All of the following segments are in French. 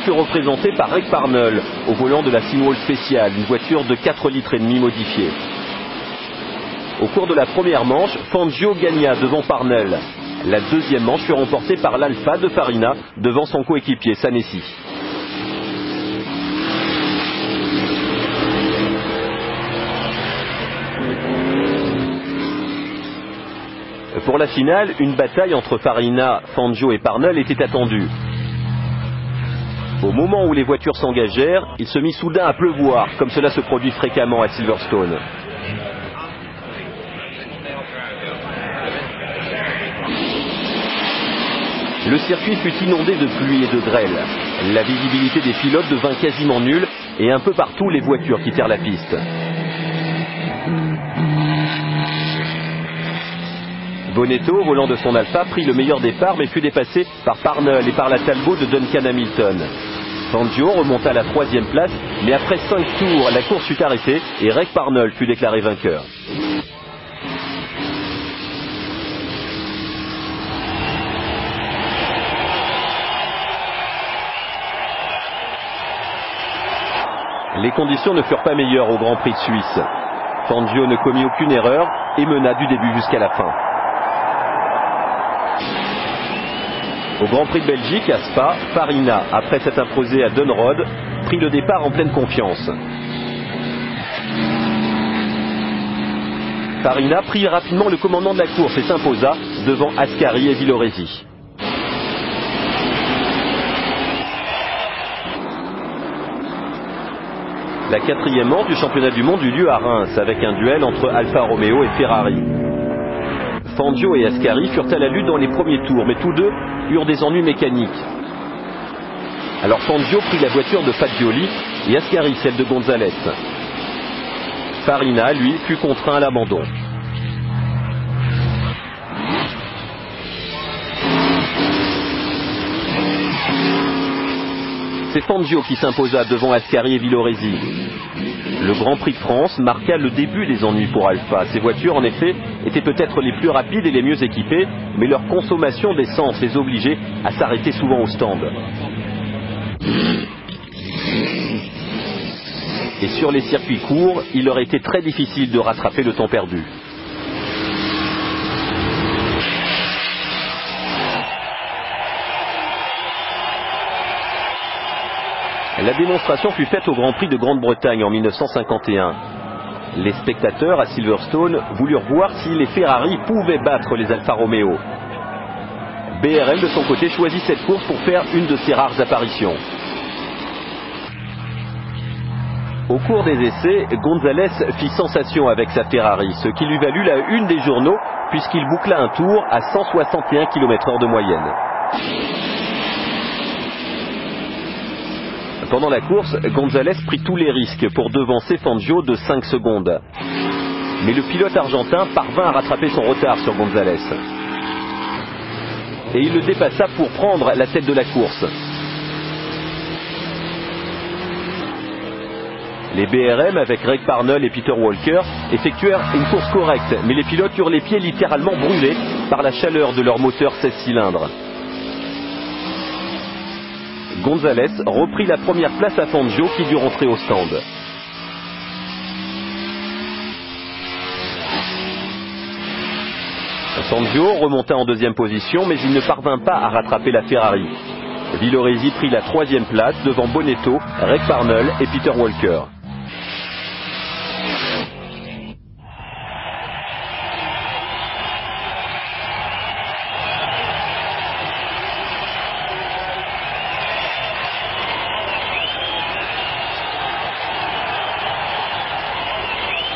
fut représenté par Reg Parnell au volant de la Seawall Special, une voiture de 4,5 litres modifiée. Au cours de la première manche, Fangio gagna devant Parnell. La deuxième manche fut remportée par l'Alfa de Farina devant son coéquipier Sanesi. Pour la finale, une bataille entre Farina, Fangio et Parnell était attendue. Au moment où les voitures s'engagèrent, il se mit soudain à pleuvoir, comme cela se produit fréquemment à Silverstone. Le circuit fut inondé de pluie et de grêle. La visibilité des pilotes devint quasiment nulle et un peu partout les voitures quittèrent la piste. Bonetto, au volant de son Alfa, prit le meilleur départ mais fut dépassé par Parnell et par la Talbot de Duncan Hamilton. Fangio remonta à la 3e place, mais après 5 tours, la course fut arrêtée et Reg Parnell fut déclaré vainqueur. Les conditions ne furent pas meilleures au Grand Prix de Suisse. Fangio ne commit aucune erreur et mena du début jusqu'à la fin. Au Grand Prix de Belgique, à Spa, Farina, après s'être imposé à Dunrod, prit le départ en pleine confiance. Farina prit rapidement le commandement de la course et s'imposa devant Ascari et Villoresi. La 4e manche du championnat du monde eut lieu à Reims avec un duel entre Alfa Romeo et Ferrari. Fangio et Ascari furent à la lutte dans les premiers tours, mais tous deux eurent des ennuis mécaniques. Alors Fangio prit la voiture de Fagioli et Ascari celle de Gonzalez. Farina, lui, fut contraint à l'abandon. C'est Fangio qui s'imposa devant Ascari et Villoresi. Le Grand Prix de France marqua le début des ennuis pour Alfa. Ces voitures, en effet, étaient peut-être les plus rapides et les mieux équipées, mais leur consommation d'essence les obligeait à s'arrêter souvent au stand. Et sur les circuits courts, il leur était très difficile de rattraper le temps perdu. La démonstration fut faite au Grand Prix de Grande-Bretagne en 1951. Les spectateurs à Silverstone voulurent voir si les Ferrari pouvaient battre les Alfa Romeo. BRM de son côté choisit cette course pour faire une de ses rares apparitions. Au cours des essais, Gonzalez fit sensation avec sa Ferrari, ce qui lui valut la une des journaux puisqu'il boucla un tour à 161 km/h de moyenne. Pendant la course, Gonzalez prit tous les risques pour devancer Fangio de 5 secondes. Mais le pilote argentin parvint à rattraper son retard sur Gonzalez. Et il le dépassa pour prendre la tête de la course. Les BRM, avec Reg Parnell et Peter Walker, effectuèrent une course correcte, mais les pilotes eurent les pieds littéralement brûlés par la chaleur de leur moteur 16 cylindres. Gonzalez reprit la première place à Fangio qui dut rentrer au stand. Fangio remonta en 2e position, mais il ne parvint pas à rattraper la Ferrari. Villoresi prit la 3e place devant Bonetto, Reg Parnell et Peter Walker.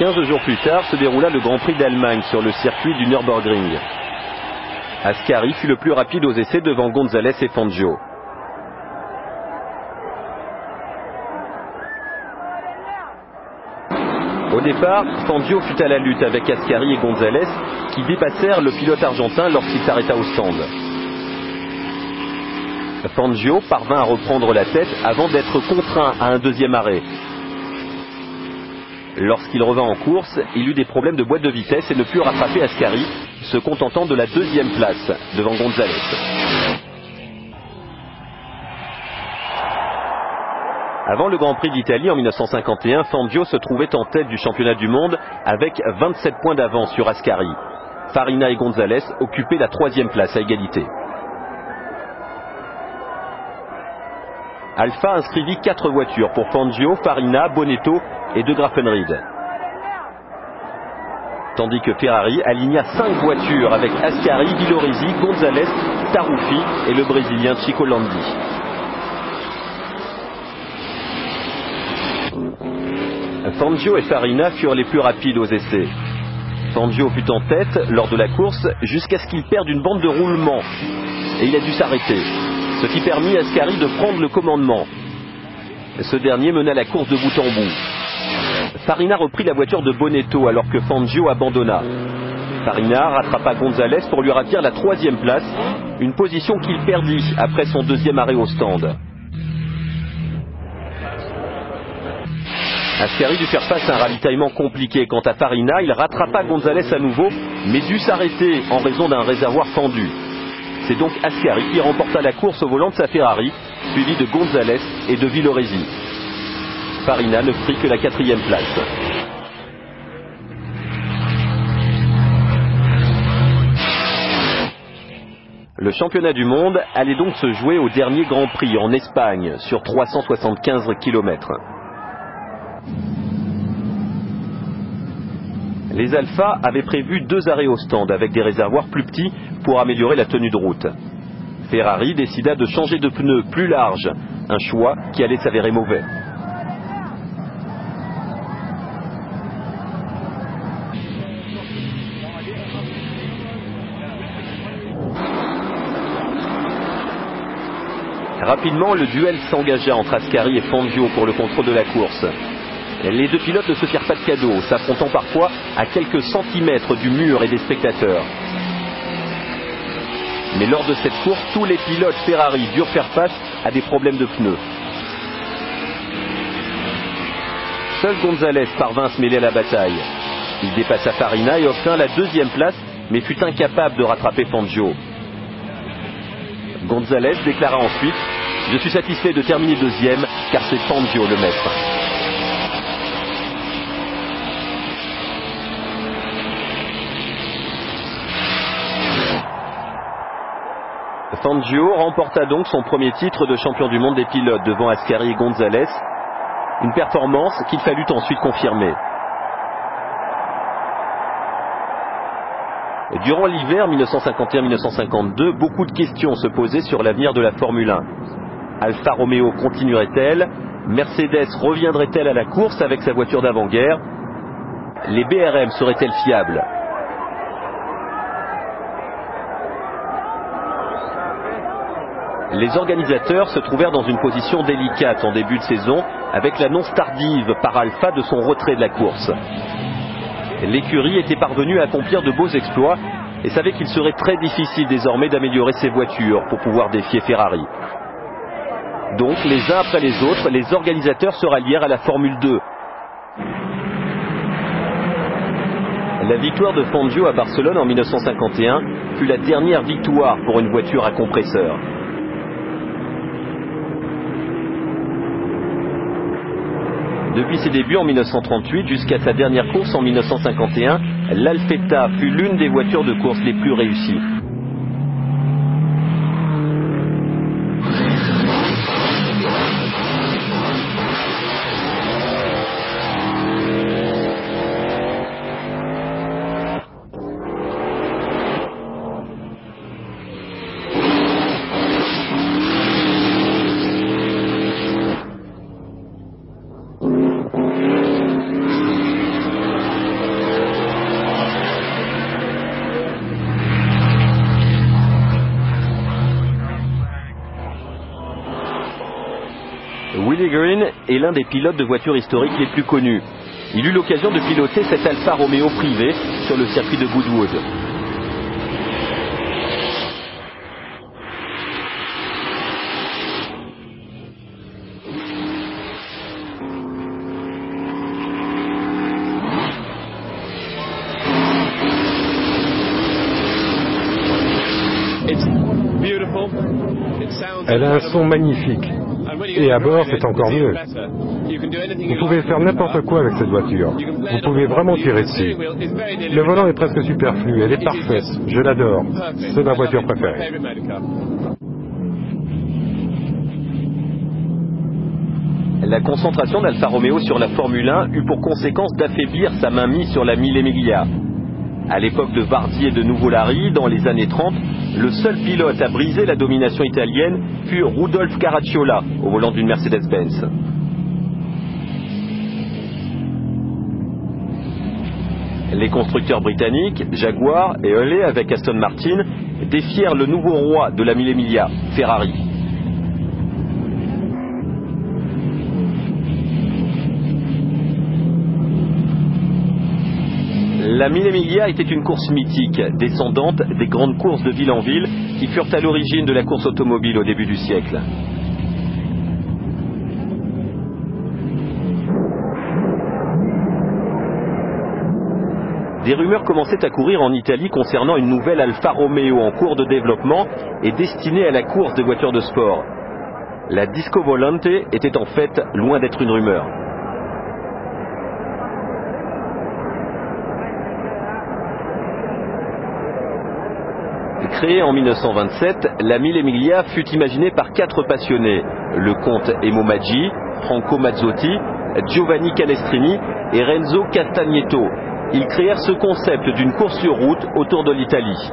« 15 jours plus tard se déroula le Grand Prix d'Allemagne sur le circuit du Nürburgring. Ascari fut le plus rapide aux essais devant Gonzalez et Fangio. Au départ, Fangio fut à la lutte avec Ascari et Gonzalez qui dépassèrent le pilote argentin lorsqu'il s'arrêta au stand. Fangio parvint à reprendre la tête avant d'être contraint à un 2e arrêt. Lorsqu'il revint en course, il eut des problèmes de boîte de vitesse et ne put rattraper Ascari, se contentant de la 2e place devant Gonzalez. Avant le Grand Prix d'Italie en 1951, Fangio se trouvait en tête du championnat du monde avec 27 points d'avance sur Ascari. Farina et Gonzalez occupaient la 3e place à égalité. Alfa inscrivit 4 voitures pour Fangio, Farina, Bonetto et De Graffenried. Tandis que Ferrari aligna 5 voitures avec Ascari, Villoresi, Gonzalez, Taruffi et le Brésilien Chico Landi. Fangio et Farina furent les plus rapides aux essais. Fangio fut en tête lors de la course jusqu'à ce qu'il perde une bande de roulement et il a dû s'arrêter, ce qui permit à Ascari de prendre le commandement. Ce dernier mena la course de bout en bout. Farina reprit la voiture de Bonetto alors que Fangio abandonna. Farina rattrapa Gonzalez pour lui ravir la 3e place, une position qu'il perdit après son 2e arrêt au stand. Ascari dut faire face à un ravitaillement compliqué. Quant à Farina, il rattrapa Gonzalez à nouveau, mais dut s'arrêter en raison d'un réservoir fendu. C'est donc Ascari qui remporta la course au volant de sa Ferrari, suivi de Gonzalez et de Villoresi. Farina ne prit que la 4e place. Le championnat du monde allait donc se jouer au dernier Grand Prix en Espagne sur 375 km. Les Alfa avaient prévu 2 arrêts au stand avec des réservoirs plus petits pour améliorer la tenue de route. Ferrari décida de changer de pneus plus larges, un choix qui allait s'avérer mauvais. Rapidement, le duel s'engagea entre Ascari et Fangio pour le contrôle de la course. Les 2 pilotes ne se firent pas de cadeaux, s'affrontant parfois à quelques centimètres du mur et des spectateurs. Mais lors de cette course, tous les pilotes Ferrari durent faire face à des problèmes de pneus. Seul Gonzalez parvint à se mêler à la bataille. Il dépassa Farina et obtint la 2e place, mais fut incapable de rattraper Fangio. Gonzalez déclara ensuite « Je suis satisfait de terminer 2e, car c'est Fangio le maître ». Fangio remporta donc son premier titre de champion du monde des pilotes devant Ascari et Gonzalez, une performance qu'il fallut ensuite confirmer. Durant l'hiver 1951-1952, beaucoup de questions se posaient sur l'avenir de la Formule 1. Alfa Romeo continuerait-elle? Mercedes reviendrait-elle à la course avec sa voiture d'avant-guerre? Les BRM seraient-elles fiables? Les organisateurs se trouvèrent dans une position délicate en début de saison avec l'annonce tardive par Alfa de son retrait de la course. L'écurie était parvenue à accomplir de beaux exploits et savait qu'il serait très difficile désormais d'améliorer ses voitures pour pouvoir défier Ferrari. Donc, les uns après les autres, les organisateurs se rallièrent à la Formule 2. La victoire de Fangio à Barcelone en 1951 fut la dernière victoire pour une voiture à compresseur. Depuis ses débuts en 1938 jusqu'à sa dernière course en 1951, l'Alfetta fut l'une des voitures de course les plus réussies. Willie Green est l'un des pilotes de voitures historiques les plus connus. Il eut l'occasion de piloter cette Alfa Romeo privée sur le circuit de Goodwood. Elle a un son magnifique. Et à bord, c'est encore mieux. Vous pouvez faire n'importe quoi avec cette voiture. Vous pouvez vraiment tirer dessus. Le volant est presque superflu, elle est parfaite. Je l'adore. C'est ma voiture préférée. La concentration d'Alfa Romeo sur la Formule 1 eut pour conséquence d'affaiblir sa mainmise sur la Mille Miglia. À l'époque de Vardi et de Nuvolari, dans les années 30, le seul pilote à briser la domination italienne fut Rudolf Caracciola, au volant d'une Mercedes-Benz. Les constructeurs britanniques, Jaguar et Holley avec Aston Martin, défièrent le nouveau roi de la Mille Miglia, Ferrari. La Mille Miglia était une course mythique, descendante des grandes courses de ville en ville qui furent à l'origine de la course automobile au début du siècle. Des rumeurs commençaient à courir en Italie concernant une nouvelle Alfa Romeo en cours de développement et destinée à la course des voitures de sport. La Disco Volante était en fait loin d'être une rumeur. Créée en 1927, la Mille Miglia fut imaginée par 4 passionnés, le comte Emo Maggi, Franco Mazzotti, Giovanni Canestrini et Renzo Castagneto. Ils créèrent ce concept d'une course sur route autour de l'Italie.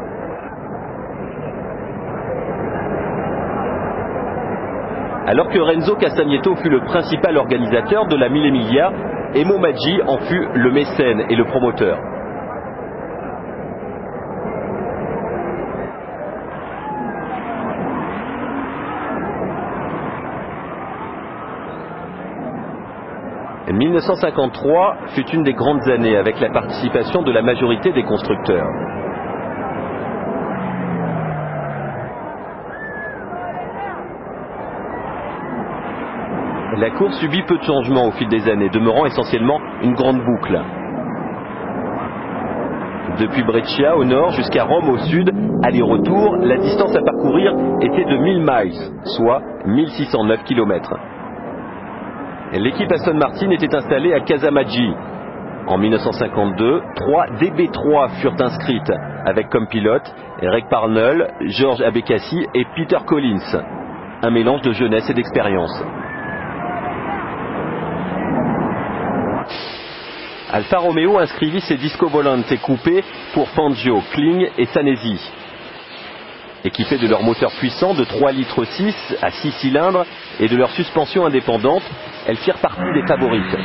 Alors que Renzo Castagneto fut le principal organisateur de la Mille Miglia, Emo Maggi en fut le mécène et le promoteur. En 1953 fut une des grandes années avec la participation de la majorité des constructeurs. La course subit peu de changements au fil des années, demeurant essentiellement une grande boucle. Depuis Brescia au nord jusqu'à Rome au sud, aller-retour, la distance à parcourir était de 1000 miles, soit 1609 km. L'équipe Aston Martin était installée à Casamaggi. En 1952, 3 DB3 furent inscrites, avec comme pilotes Eric Parnell, George Abekassi et Peter Collins. Un mélange de jeunesse et d'expérience. Alfa Romeo inscrivit ses Disco Volante coupés pour Fangio, Kling et Sanesi. Équipés de leurs moteurs puissants de 3 litres 6 à 6 cylindres et de leur suspension indépendante, elles firent partie des favorites.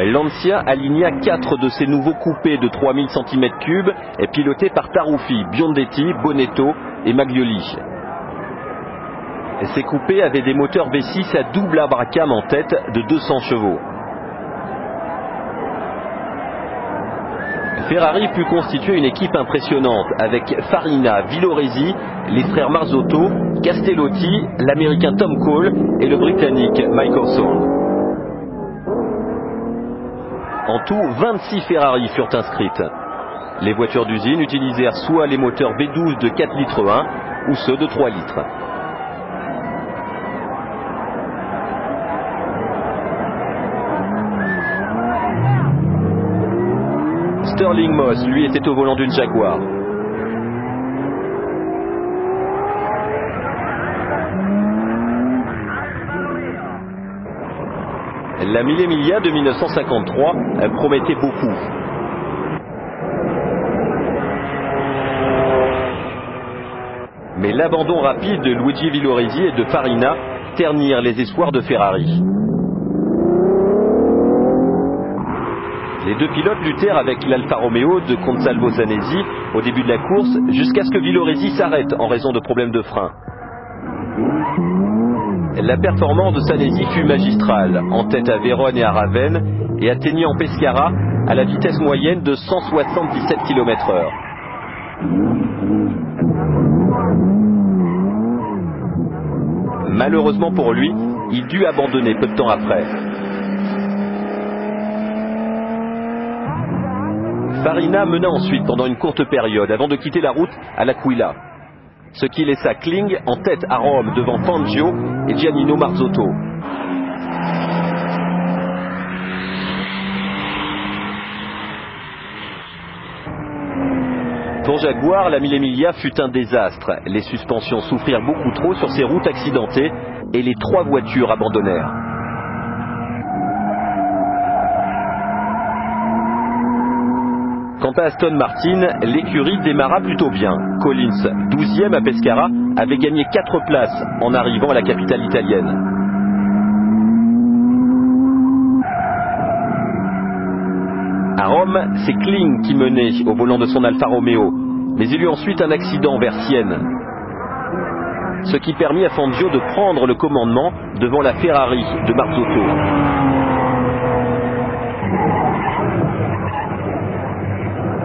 Lancia aligna 4 de ces nouveaux coupés de 3000 cm3 et pilotés par Taruffi, Biondetti, Bonetto et Maglioli. Ces coupés avaient des moteurs V6 à double abracam en tête de 200 chevaux. Ferrari put constituer une équipe impressionnante avec Farina, Villoresi, les frères Marzotto, Castellotti, l'américain Tom Cole et le britannique Mike Hawthorne. En tout, 26 Ferrari furent inscrites. Les voitures d'usine utilisèrent soit les moteurs V12 de 4 litres 1 ou ceux de 3 litres. Sterling Moss, lui, était au volant d'une Jaguar. La Mille Miglia de 1953 promettait beaucoup. Mais l'abandon rapide de Luigi Villoresi et de Farina ternirent les espoirs de Ferrari. Les deux pilotes luttèrent avec l'Alfa Romeo de Consalvo Zanesi au début de la course jusqu'à ce que Villoresi s'arrête en raison de problèmes de frein. La performance de Zanesi fut magistrale, en tête à Vérone et à Ravenne, et atteignit en Pescara à la vitesse moyenne de 177 km/h. Malheureusement pour lui, il dut abandonner peu de temps après. Farina mena ensuite pendant une courte période avant de quitter la route à l'Aquila. ce qui laissa Kling en tête à Rome devant Fangio et Giannino Marzotto. Pour Jaguar, la Mille Miglia fut un désastre. Les suspensions souffrirent beaucoup trop sur ces routes accidentées et les 3 voitures abandonnèrent. Quant à Aston Martin, l'écurie démarra plutôt bien. Collins, 12e à Pescara, avait gagné 4 places en arrivant à la capitale italienne. À Rome, c'est Kling qui menait au volant de son Alfa Romeo, mais il eut ensuite un accident vers Sienne, ce qui permit à Fangio de prendre le commandement devant la Ferrari de Marzotto.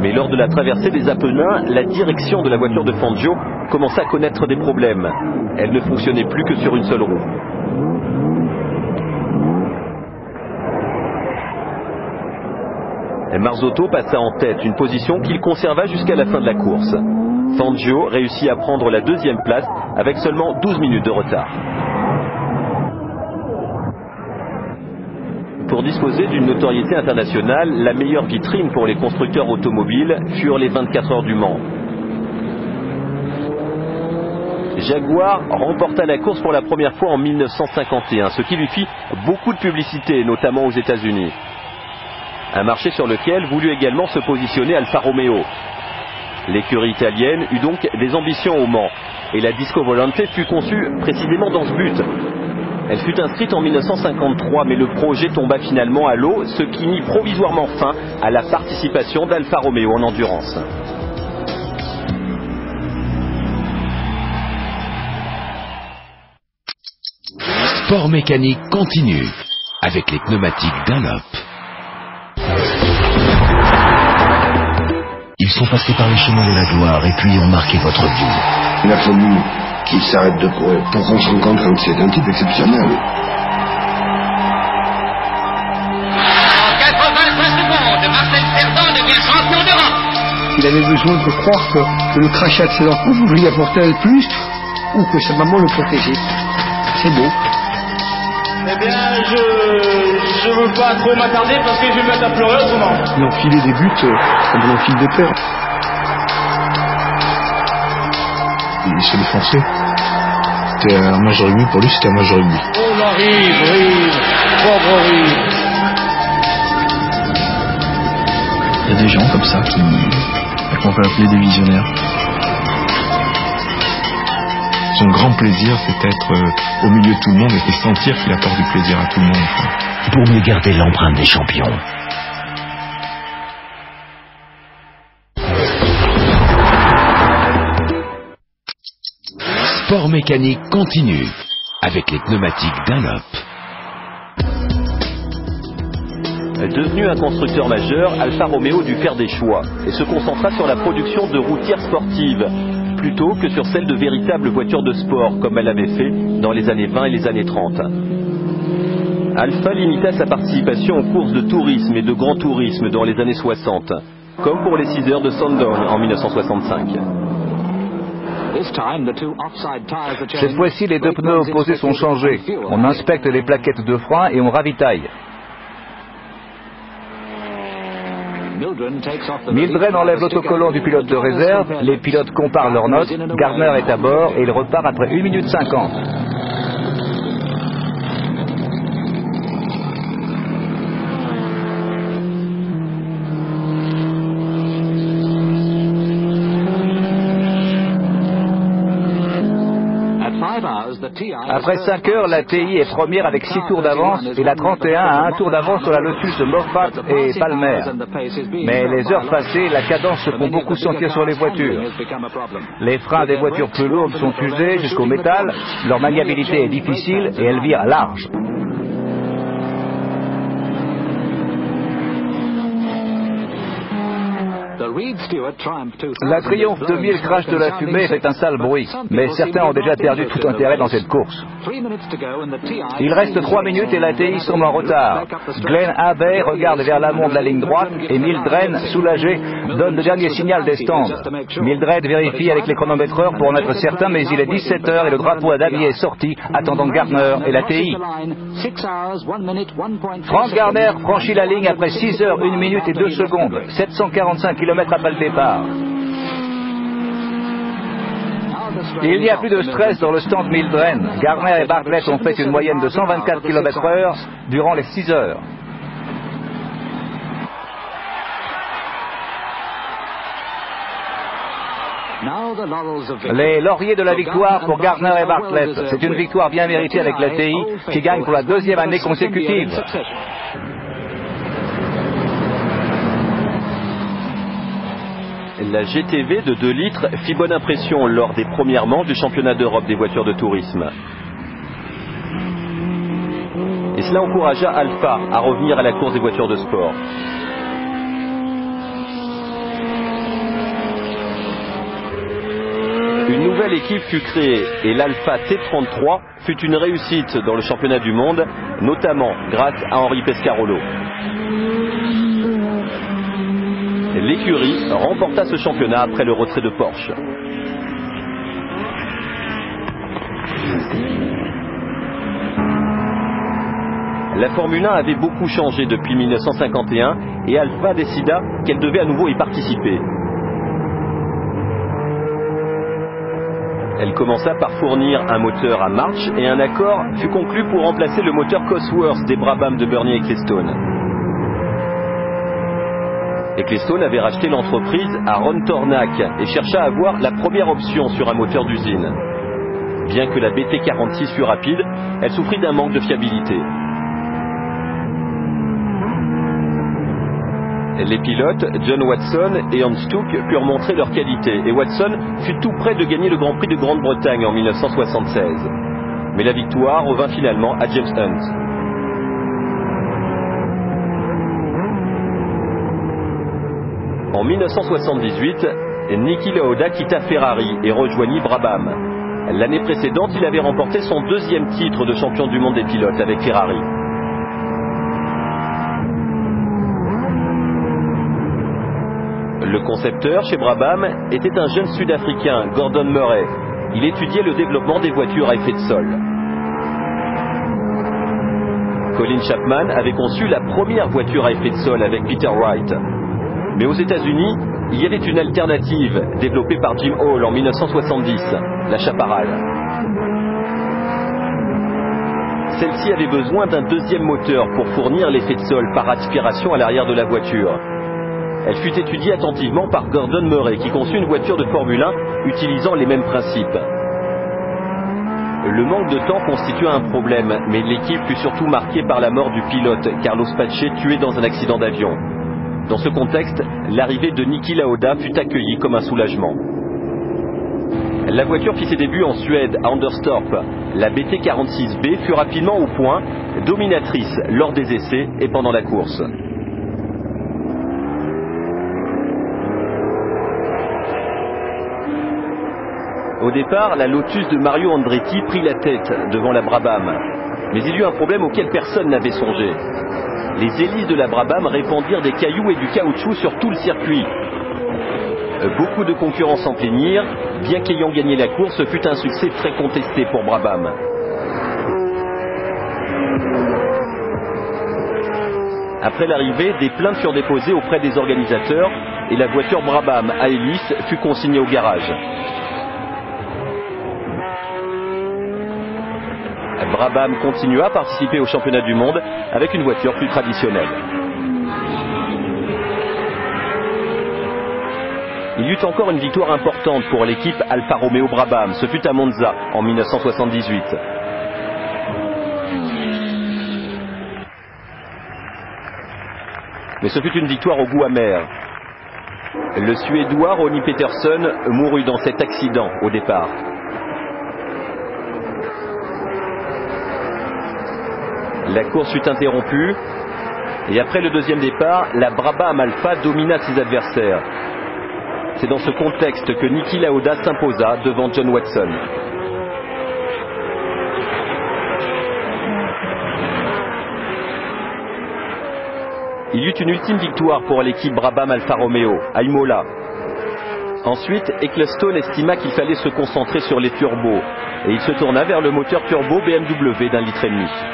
Mais lors de la traversée des Apennins, la direction de la voiture de Fangio commença à connaître des problèmes. Elle ne fonctionnait plus que sur une seule roue. Marzotto passa en tête, une position qu'il conserva jusqu'à la fin de la course. Fangio réussit à prendre la 2e place avec seulement 12 minutes de retard. Pour disposer d'une notoriété internationale, la meilleure vitrine pour les constructeurs automobiles furent les 24 heures du Mans. Jaguar remporta la course pour la première fois en 1951, ce qui lui fit beaucoup de publicité, notamment aux États-Unis. Un marché sur lequel voulut également se positionner Alfa Romeo. L'écurie italienne eut donc des ambitions au Mans, et la Disco Volante fut conçue précisément dans ce but. Elle fut inscrite en 1953, mais le projet tomba finalement à l'eau, ce qui mit provisoirement fin à la participation d'Alfa Romeo en endurance. Sport mécanique continue avec les pneumatiques Dunlop. Ils sont passés par les chemins de la gloire et puis ont marqué votre vie. Il a fallu qu'il s'arrête de courir pour qu'on se rencontre que c'est un type exceptionnel. En 85 secondes, Marcel Cerdan devient champion d'Europe. Il avait besoin de croire que le crachat de ses enfants lui apportait le plus ou que sa maman le protégeait. C'est beau. Eh bien, je veux pas trop m'attarder parce que je vais me mettre à pleurer autrement. Il enfilait des buts comme on enfile des peurs. Il s'est défoncé. C'était un match de rugby, pour lui c'était un match de rugby. Oh, Rive, pauvre Rive. Il y a des gens comme ça qu'on peut appeler des visionnaires. Son grand plaisir, c'est d'être au milieu de tout le monde et de sentir qu'il apporte du plaisir à tout le monde. Pour mieux garder l'empreinte des champions. Sport mécanique continue avec les pneumatiques Dunlop. Devenu un constructeur majeur, Alfa Romeo dut faire des choix et se concentra sur la production de routières sportives plutôt que sur celle de véritables voitures de sport comme elle avait fait dans les années 20 et les années 30. Alfa limita sa participation aux courses de tourisme et de grand tourisme dans les années 60, comme pour les 6 heures de Sandown en 1965. Cette fois-ci, les 2 pneus opposés sont changés. On inspecte les plaquettes de frein et on ravitaille. Mildred enlève l'autocollant du pilote de réserve, les pilotes comparent leurs notes, Gardner est à bord et il repart après 1 minute 50. Après 5 heures, la TI est première avec 6 tours d'avance et la 31 a 1 tour d'avance sur la Lotus Moffat et Palmer. Mais les heures passées, la cadence se font beaucoup sentir sur les voitures. Les freins des voitures plus lourdes sont usés jusqu'au métal, leur maniabilité est difficile et elles virent large. La Triumph 2000 crache de la fumée et fait un sale bruit, mais certains ont déjà perdu tout intérêt dans cette course. Il reste 3 minutes et la TI semble en retard. Glenn Abbey regarde vers l'amont de la ligne droite et Mildred, soulagé, donne le dernier signal des stands. Mildred vérifie avec les chronométreurs pour en être certain, mais il est 17h et le drapeau à damier est sorti, attendant Gardner et la TI. Frank Gardner franchit la ligne après 6 heures, 1 minute et 2 secondes, 745 km après le départ. Il n'y a plus de stress dans le stand Mildred. Gardner et Bartlett ont fait une moyenne de 124 km/h durant les 6 heures. Les lauriers de la victoire pour Gardner et Bartlett. C'est une victoire bien méritée avec la TI qui gagne pour la 2e année consécutive. La GTV de 2 litres fit bonne impression lors des premières manches du championnat d'Europe des voitures de tourisme. Et cela encouragea Alfa à revenir à la course des voitures de sport. Une nouvelle équipe fut créée et l'Alfa T33 fut une réussite dans le championnat du monde, notamment grâce à Henri Pescarolo. L'écurie remporta ce championnat après le retrait de Porsche. La Formule 1 avait beaucoup changé depuis 1951 et Alfa décida qu'elle devait à nouveau y participer. Elle commença par fournir un moteur à marche et un accord fut conclu pour remplacer le moteur Cosworth des Brabham de Bernie Ecclestone. Ecclestone avait racheté l'entreprise à Ron Tornac et chercha à avoir la première option sur un moteur d'usine. Bien que la BT46 fût rapide, elle souffrit d'un manque de fiabilité. Les pilotes, John Watson et Hans Stuck, purent montrer leur qualité et Watson fut tout près de gagner le Grand Prix de Grande-Bretagne en 1976. Mais la victoire revint finalement à James Hunt. En 1978, Niki Lauda quitta Ferrari et rejoignit Brabham. L'année précédente, il avait remporté son 2e titre de champion du monde des pilotes avec Ferrari. Le concepteur chez Brabham était un jeune Sud-Africain, Gordon Murray. Il étudiait le développement des voitures à effet de sol. Colin Chapman avait conçu la première voiture à effet de sol avec Peter Wright. Mais aux États-Unis, il y avait une alternative développée par Jim Hall en 1970, la Chaparral. Celle-ci avait besoin d'un 2e moteur pour fournir l'effet de sol par aspiration à l'arrière de la voiture. Elle fut étudiée attentivement par Gordon Murray qui conçut une voiture de Formule 1 utilisant les mêmes principes. Le manque de temps constitua un problème, mais l'équipe fut surtout marquée par la mort du pilote Carlos Pace, tué dans un accident d'avion. Dans ce contexte, l'arrivée de Niki Lauda fut accueillie comme un soulagement. La voiture fit ses débuts en Suède, à Anderstorp. La BT46B fut rapidement au point, dominatrice lors des essais et pendant la course. Au départ, la Lotus de Mario Andretti prit la tête devant la Brabham. Mais il y eut un problème auquel personne n'avait songé. Les hélices de la Brabham répandirent des cailloux et du caoutchouc sur tout le circuit. Beaucoup de concurrents s'en plaignirent, bien qu'ayant gagné la course, ce fut un succès très contesté pour Brabham. Après l'arrivée, des plaintes furent déposées auprès des organisateurs et la voiture Brabham à hélice fut consignée au garage. Brabham continua à participer au championnat du monde avec une voiture plus traditionnelle. Il y eut encore une victoire importante pour l'équipe Alfa Romeo Brabham. Ce fut à Monza en 1978. Mais ce fut une victoire au goût amer. Le Suédois Ronnie Peterson mourut dans cet accident au départ. La course fut interrompue et après le 2e départ, la Brabham Alpha domina ses adversaires. C'est dans ce contexte que Niki Lauda s'imposa devant John Watson. Il y eut une ultime victoire pour l'équipe Brabham Alfa Romeo, à Imola. Ensuite, Ecclestone estima qu'il fallait se concentrer sur les turbos, et il se tourna vers le moteur turbo BMW d'1,5 litre.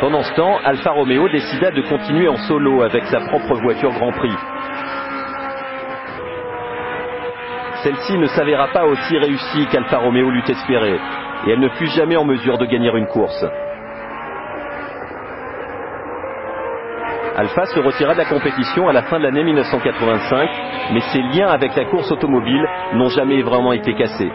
Pendant ce temps, Alfa Romeo décida de continuer en solo avec sa propre voiture Grand Prix. Celle-ci ne s'avéra pas aussi réussie qu'Alfa Romeo l'eût espéré, et elle ne fut jamais en mesure de gagner une course. Alfa se retira de la compétition à la fin de l'année 1985, mais ses liens avec la course automobile n'ont jamais vraiment été cassés.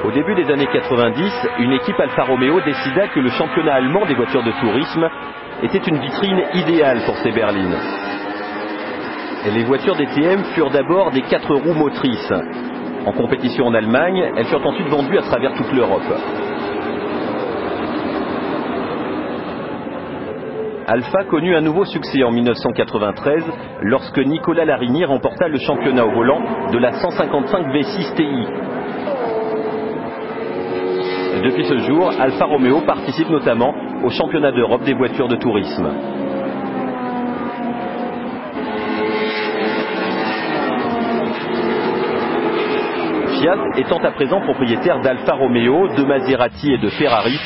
Au début des années 90, une équipe Alfa Romeo décida que le championnat allemand des voitures de tourisme était une vitrine idéale pour ces berlines. Et les voitures DTM furent d'abord des 4 roues motrices. En compétition en Allemagne, elles furent ensuite vendues à travers toute l'Europe. Alfa connut un nouveau succès en 1993 lorsque Nicolas Larini remporta le championnat au volant de la 155 V6 TI. Depuis ce jour, Alfa Romeo participe notamment au championnat d'Europe des voitures de tourisme. Fiat étant à présent propriétaire d'Alfa Romeo, de Maserati et de Ferrari,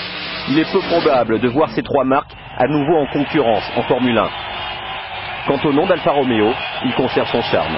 il est peu probable de voir ces 3 marques à nouveau en concurrence en Formule 1. Quant au nom d'Alfa Romeo, il conserve son charme.